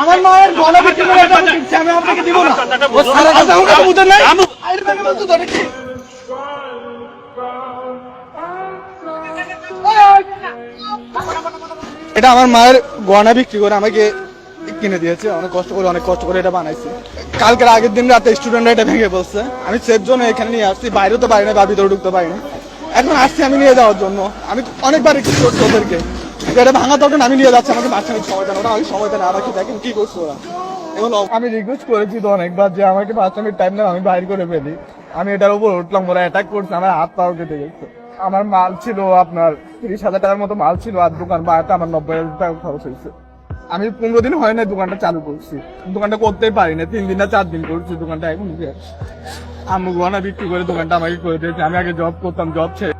আমার মায়ের গলা বিক্রি করে এটা কিনছে, আমি আপনাকে দিব না। ও সারা কথা ওটা বুঝেন নাই? আইরে ব্যাগে বলতো ধরে কি? এটা আমার মায়ের গয়না বিক্রি করে আমাকে কিনে দিয়েছে, অনেক কষ্ট করে এটা বানাইছে। কালকের আগের দিন রাতে স্টুডেন্টরা এটা ভেঙে বলছে, আমি সেফ জোনে এখানে নিয়ে আসছি, বাইরেও তো পারি না বা ভিতরে ঢুকতে পারি না। এখন আসছি আমি নিয়ে যাওয়ার জন্য, আমি অনেকবার রিকোয়েস্ট করছি ওদেরকে এটা ভাঙা দরকার, আমি নিয়ে যাচ্ছি, আমাকে মাঝখানে সময় দেন, ওরা আমাকে সময় দেন, আমাকে দেখেন কি করছে ওরা। এবং আমি রিকোয়েস্ট করেছি তো অনেকবার যে আমাকে 5 মিনিট টাইম দেন, আমি বাইর করে ফেলি। আমি এটার উপর উঠলাম, ওরা অ্যাটাক করছে, আমার হাত পাও কেটে গেছে। আমার মাল ছিল আপনার 30,000 টাকার মতো মাল ছিল, আর দোকান বাড়াতে আমার 90,000 টাকা খরচ হয়েছে। আমি 15 দিন হয় না দোকানটা চালু করছি, দোকানটা করতেই পারি না, 3 দিন না 4 দিন করছি দোকানটা। এখন আম্মু গয়না বিক্রি করে দোকানটা আমাকে করে দিয়েছে। আমি আগে জব করতাম, জব ছেড়ে